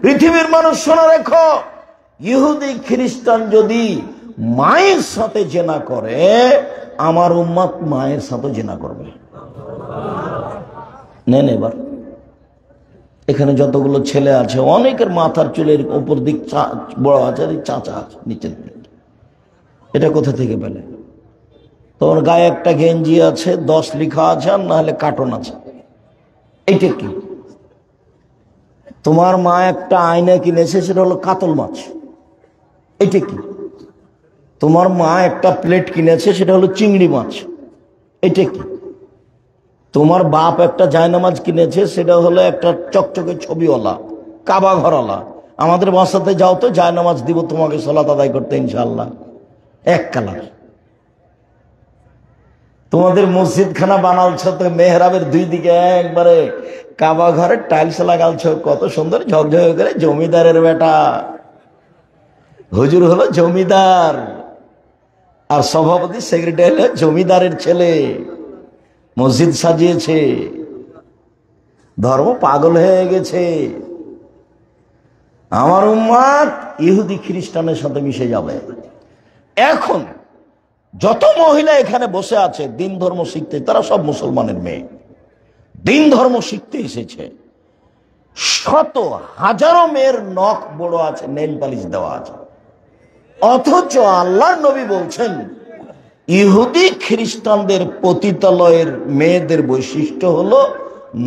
পৃথিবীর মানুষ শোনা রেখো, ইহুদি খ্রিস্টান যদি মায়ের সাথে জেনা করে, আমার উম্মত মায়ের সাথে জেনা করবে। নেন এবার এখানে যতগুলো ছেলে আছে, অনেকের মাথার চুলের উপর দিক বড় আছে, চাচা আছে নিচের দিক। এটা কোথা থেকে পেলে? তোমার গায়ে একটা গেঞ্জি আছে, 10 লেখা আছে, আর না হলে কার্টন আছে। এইটা কি? তোমার মা একটা আয়না কিনেছে, সেটা হলো কাতল মাছ। এইটা কি? তোমার মা একটা প্লেট কিনেছে, সেটা হলো চিংড়ি মাছ। এটা কি? তোমার বাপ একটা জায়নামাজ কিনেছে, সেটা হলো একটা চকচকে ছবিওয়ালা কাবা ঘরওয়ালা। আমাদের বাসাতে যাও তো, জায়নামাজ দিব তোমাকে সালাত আদায় করতে ইনশাআল্লাহ, এক কালার। তোমাদের মসজিদ খানা বানালছ তো, মেহরাবের 2 দিকে একবারে কাবা ঘরের টাইলস লাগালছ, কত সুন্দর ঝকঝকে করে। জমিদারের বেটা, হুজুর হলো জমিদার, আর সভাপতি সেক্রেটারি হলো জমিদারের ছেলে। মসজিদ সাজিয়েছে, ধর্ম পাগল হয়ে গেছে। আমার উম্মত ইহুদি খ্রিস্টানের সাথে মিশে যাবে। এখন যত মহিলা এখানে বসে আছে দিন ধর্ম শিখতে, তারা সব মুসলমানের মেয়ে, দিন ধর্ম শিখতে এসেছে। শত হাজারো মেয়ের নখ বড় আছে, নেল পালিশ দেওয়া আছে। অথচ আল্লাহর নবী বলছেন, ইহুদি খ্রিস্টানদের পতিতালয়ের মেয়েদের বৈশিষ্ট্য হলো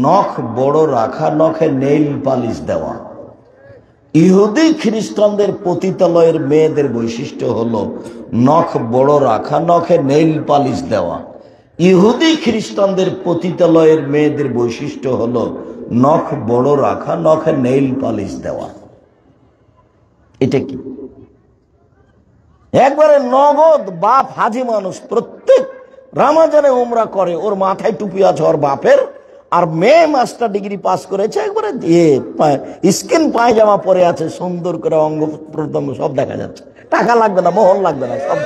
নখ বড় রাখা, নখে নেইল পালিশ দেওয়া। ইহুদি খ্রিস্টানদের পতিতালয়ের মেয়েদের বৈশিষ্ট্য হলো নখ বড় রাখা, নখে নেইল পালিশ দেওয়া। ইহুদি খ্রিস্টানদের পতিতালয়ের মেয়েদের বৈশিষ্ট্য হলো নখ বড় রাখা, নখে নেইল পালিশ দেওয়া। এটা কি? একবারে নগদ বাপ হাজি মানুষ, প্রত্যেক রামাজানে উমরা করে, ওর মাথায় টুপি আছে ওর বাপের, আর মেয়ে মাস্টার ডিগ্রি পাস করেছে, একবারে স্কিন পায়জামা পরে আছে, সুন্দর করে অঙ্গ প্রত্যঙ্গ সব দেখা যাচ্ছে। টাকা লাগবে না, মোহর লাগবে না, সব।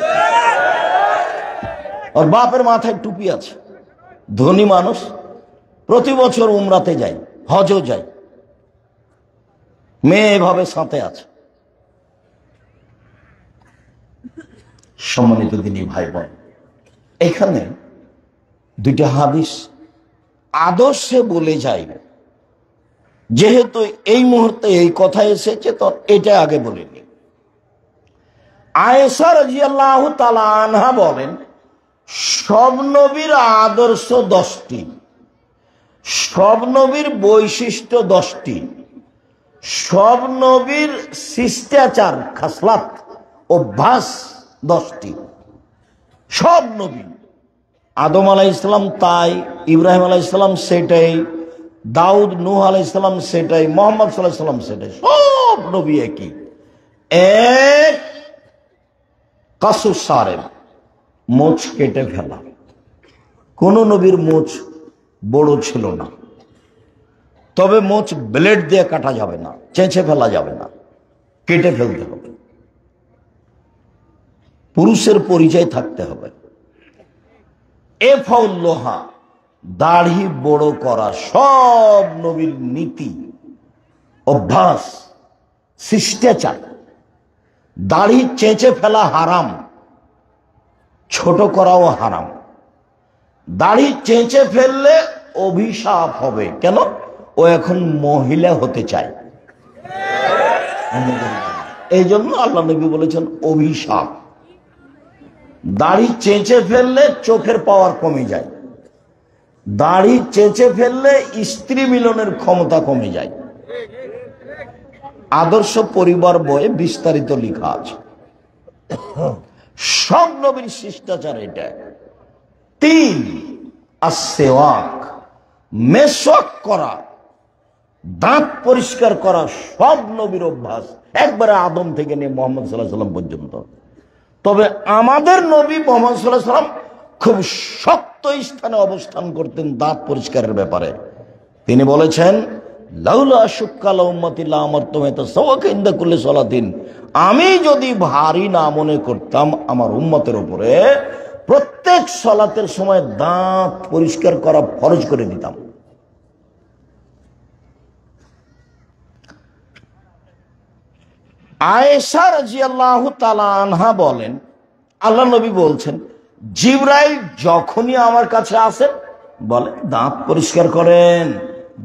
ওর বাপের মাথায় টুপি আছে, ধনী মানুষ, প্রতি বছর উমরাতে যায়, হজও যায়, মেয়ে এভাবে সাথে আছে। সম্মানিত দিনী ভাই বোন, এখানে 2টা হাদিস আদর্শে বলে যায়। যেহেতু এই মুহূর্তে এই কথা এসেছে, তো এটা আগে বলিনি। আয়েশা রাদিয়াল্লাহু তাআলা আনহা বলেন, সব নবীর আদর্শ 10টি, সব নবীর বৈশিষ্ট্য 10টি, সব নবীর শিষ্টাচার খাসলাত অভ্যাস 10টি। সব নবী, আদম আলাইহিস সালাম তাই, ইব্রাহিম আলাইহিস সালাম সেটাই, দাউদ নূহ আলাইহিস সালাম সেটাই, মুহাম্মদ সাল্লাল্লাহু আলাইহি ওয়াসাল্লাম সেটাই। সব নবী একই। এক, কাসুস সারেম, মোচ কেটে ফেলা। কোন নবীর মোচ বড় ছিল না, তবে মোচ ব্লেড দিয়ে কাটা যাবে না, চেঁচে ফেলা যাবে না, কেটে ফেলতে হবে। পুরুষের পরিচয় থাকতে হবে। এফাউল্লোহা, দাড়ি বড় করা, সব নবীর নীতি অভ্যাস শিষ্টাচার। দাড়ি চেঁচে ফেলা হারাম, ছোট করাও হারাম। দাড়ি চেঁচে ফেললে অভিশাপ হবে। কেন? ও এখন মহিলা হতে চায়, এই জন্য আল্লাহ নবী বলেছেন অভিশাপ। দাড়ি চেঁচে ফেললে চোখের পাওয়ার কমে যায়, দাড়ি চেঁচে ফেললে স্ত্রী মিলনের ক্ষমতা কমে যায়। আদর্শ পরিবার বইয়ে বিস্তারিত লেখা আছে। সব নবীর শিষ্টাচার এটা। 3, আসওয়াক, মেসওয়াক করা, দাঁত পরিষ্কার করা, সব নবীর অভ্যাস, একবারে আদম থেকে নিয়ে মুহাম্মদ সাল্লাল্লাহু আলাইহি ওয়াসাল্লাম পর্যন্ত। তবে আমাদের নবী মুহাম্মদ সাল্লাল্লাহু আলাইহি ওয়াসাল্লাম খুব শক্ত স্থানে অবস্থান করতেন দাঁত পরিষ্কারের ব্যাপারে। তিনি বলেছেন, লাউলা শুক্কাল উম্মতি লা আমারতুম ইয়াতাসাওয়াকা ইনদা কুল্লি সালাতিন, আমি যদি ভারী না মনে করতাম আমার উম্মতের উপরে, প্রত্যেক সালাতের সময় দাঁত পরিষ্কার করা ফরজ করে দিতাম। আয়েশা রাদিয়াল্লাহু তাআলা আনহা বলেন, আল্লাহ নবী বলছেন, জিবরাইল যখনই আমার কাছে আসেন বলে দাঁত পরিষ্কার করেন,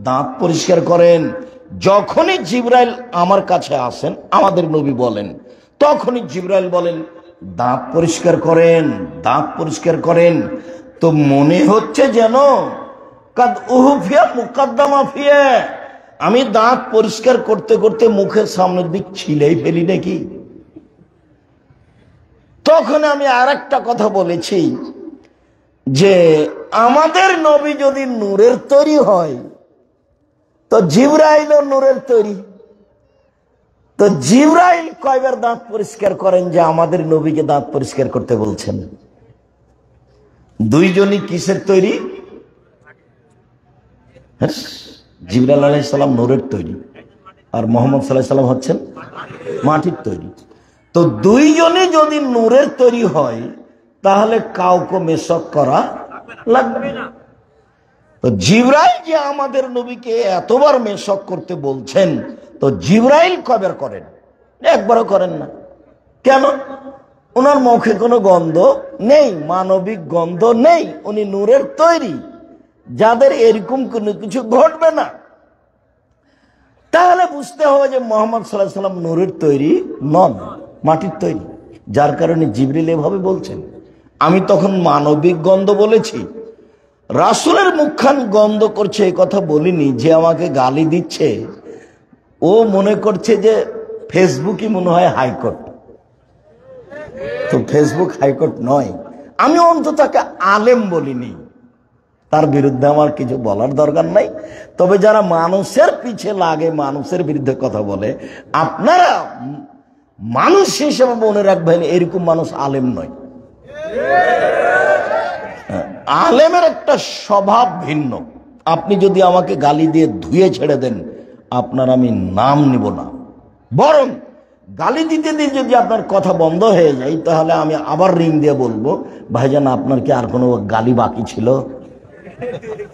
দাঁত পরিষ্কার করেন। যখনই জিবরাইল আমার কাছে আসেন, আমাদের নবী বলেন, তখনই জিবরাইল বলেন দাঁত পরিষ্কার করেন, দাঁত পরিষ্কার করেন। তো মনে হচ্ছে যেন কাদ উহুফিয়া মুকাদ্দামা ফিয়া, আমি দাঁত পরিষ্কার করতে করতে মুখের সামনের দিক ছিলেই ফেলি নাকি। তখন আমি আর একটা কথা বলেছি যে আমাদের নবী যদি নূরের তৈরি হয় তো জিবরাইলও নূরের তৈরি। তো জিবরাইল কয়বার দাঁত পরিষ্কার করেন যে আমাদের নবীকে দাঁত পরিষ্কার করতে বলছেন? দুইজনই কিসের তৈরি? জিবরাইল আলাইহিস সালাম নূরের তৈরি, আর মুহাম্মদ সাল্লাল্লাহু আলাইহি ওয়াসাল্লাম হচ্ছেন মাটির তৈরি। তো দুইজনই যদি নূরের তৈরি হয় তাহলে কাউকে মেশক করা লাগবে না। তো জিবরাইল যে আমাদের নবীকে এতবার মেশক করতে বলছেন, তো জিবরাইল কয়বার করেন? একবারও করেন না। কেন? ওনার মুখে কোনো গন্ধ নেই, মানবিক গন্ধ নেই, উনি নূরের তৈরি, যাদের এরকম কোনো কিছু ঘটবে না। তাহলে বুঝতে হবে যে মুহাম্মদ সাল্লাল্লাহু আলাইহি ওয়াসাল্লাম নূরের তৈরি নন, মাটির তৈরি। যার কারণে জিবরিল এভাবে বলছেন। আমি তখন মানবিক গন্ধ বলেছি, রাসূলের মুখখান গন্ধ করছে এই কথা বলিনি। যে আমাকে গালি দিচ্ছে ও মনে করছে যে ফেসবুকই মনে হয় হাইকোর্ট। তো ফেসবুক হাইকোর্ট নয়। আমি অন্তত তাকে আলেম বলিনি, তার বিরুদ্ধে আমার কিছু বলার দরকার নাই। তবে যারা মানুষের পিছে লাগে, মানুষের বিরুদ্ধে কথা বলে, আপনারা মানুষ হিসেবে মনে রাখবেন এরকম মানুষ আলেম নয়। আলেমের একটা স্বভাব ভিন্ন। আপনি যদি আমাকে গালি দিয়ে ধুয়ে ছেড়ে দেন, আপনার আমি নাম নিব না, বরং গালি দিতে দিয়ে যদি আপনার কথা বন্ধ হয়ে যায়, তাহলে আমি আবার রিং দিয়ে বলবো, ভাইজান আপনার কি আর কোনো গালি বাকি ছিল?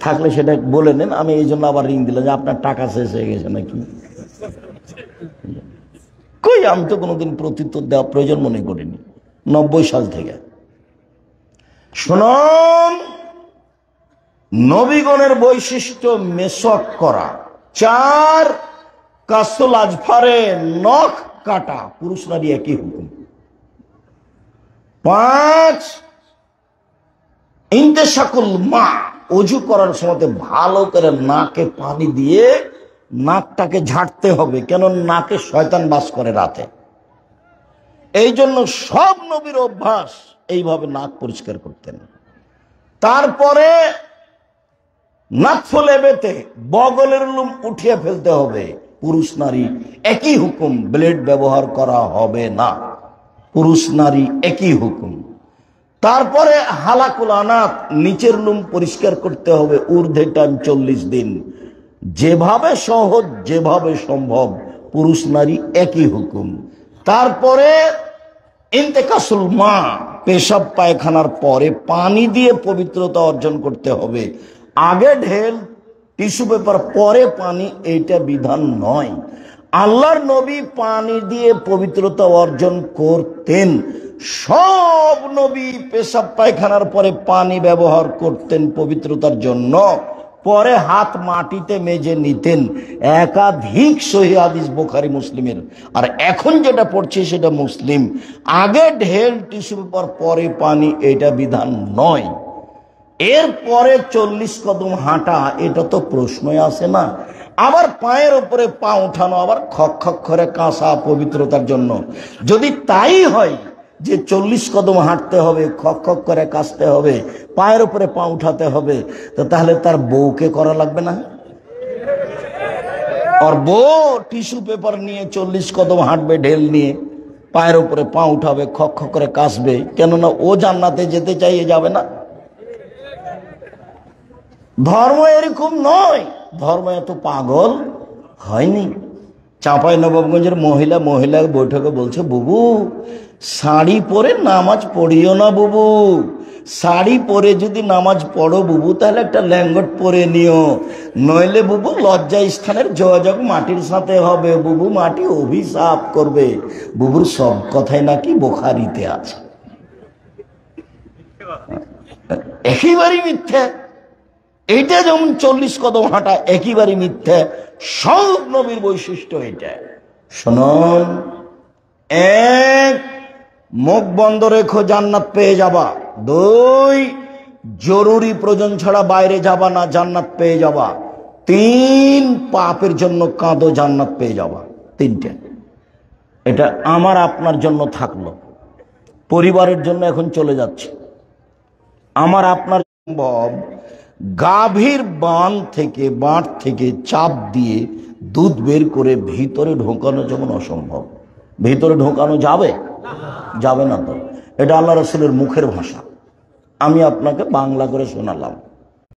থাকলে সেটা বলে নেন। আমি এই জন্য আবার রিং দিলাম যে আপনার টাকা শেষ হয়ে গেছে নাকি। কই, আমি তো কোনোদিন প্রত্যুত্তর দেওয়া প্রয়োজন মনে করিনি 90 সাল থেকে। শুনুন, নবীগণের বৈশিষ্ট্য মেশক করা। 4, কাসুল আজফারে নখ কাটা, পুরুষ নারী একই হুকুম। 5, ইন্তেশাকুল মা, অজু করার সময় ভালো করে নাকে পানি দিয়ে নাকটাকে ঝাড়তে হবে, কেন নাকে শয়তান বাস করে রাতে। এই জন্য সব নবীর অভ্যাস এইভাবে নাক পরিষ্কার করতেন। তারপরে নাকফলে বেতে বগলের লোম উঠিয়ে ফেলতে হবে। পুরুষ নারী একই হুকুম, ব্লেড ব্যবহার করা হবে না। পুরুষ নারী একই হুকুম। তারপরে হালাকুল আনাত, নিচের লোম পরিষ্কার করতে হবে ঊর্ধ্বে টান 40 দিন। যেভাবে সহজ, যেভাবে সম্ভব, পুরুষ নারী একই হুকুম। তারপরে ইন্তেকাসুল মা, পেশাব পায়খানার পরে পানি দিয়ে পবিত্রতা অর্জন করতে হবে। আগে ঢেল, টিস্যু পেপার, পরে পানি, এইটা বিধান নয়। আল্লাহর নবী পানি দিয়ে পবিত্রতা অর্জন করতেন। সব নবী পেশাব পায়খানার পরে পানি ব্যবহার করতেন পবিত্রতার জন্য, পরে হাত মাটিতে মেজে নিতেন। একাধিক সহিহ হাদিস বুখারী মুসলিমের। আর এখন যেটা পড়ছে সেটা মুসলিম। আগে ঢেল, টিস্যু পেপার, পরে পানি, এটা বিধান নয়। এরপরে 40 কদম হাঁটা, এটা তো প্রশ্নই আসে না। আবার পায়ের উপরে পা উঠানো, আবার খক খক করে কাঁসা পবিত্রতার জন্য। যদি তাই হয় যে 40 কদম হাঁটতে হবে, খক খক করে কাঁচতে হবে, পায়ের উপরে পা উঠাতে হবে, তো তাহলে তার বউকে করা লাগবে না? আর বউ টিস্যু পেপার নিয়ে 40 কদম হাঁটবে, ঢেল নিয়ে পায়ের উপরে পা উঠাবে, খক খক করে কাঁচবে, কেননা ও জান্নাতে যেতে চাইয়ে যাবে না। ধর্ম এরকম নয়, ধর্ম এত পাগল হয়নি। চাঁপাইনবাবগঞ্জের মহিলা বৈঠকে বলছে, বুবু শাড়ি পরে নামাজ পড়িও না বুবু, শাড়ি পরে যদি নামাজ পড়ো বুবু তাহলে একটা ল্যাঙ্গট পরে নিও, নইলে বুবু লজ্জা স্থানের যোগাযোগ মাটির সাথে হবে, বুবু মাটি অভিশাপ করবে। বুবুর সব কথাই নাকি বুখারীতে আছে, একেবারেই মিথ্যে। এইটা যেমন 40 কদম হাঁটা একেবারেই মিথ্যে, সব নবীর বৈশিষ্ট্য এটা। শুনুন, এক, মুখ বন্ধ রেখো জান্নাত পেয়ে যাবা। দুই, জরুরি প্রয়োজন ছাড়া বাইরে যাবা না, জান্নাত পেয়ে যাবা। তিন, পাপের জন্য কাঁদো, জান্নাত পেয়ে যাবা। তিনটে। এটা আমার আপনার জন্য থাকলো, পরিবারের জন্য এখন চলে যাচ্ছে। আমার আপনার সম্ভব গাভীর বাঁধ থেকে চাপ দিয়ে দুধ বের করে ভিতরে ঢোকানো যেমন অসম্ভব। ভিতরে ঢোকানো যাবে? যাবে না তো। এটা আল্লাহ রাসূলের মুখের ভাষা, আমি আপনাকে বাংলা করে শোনালাম।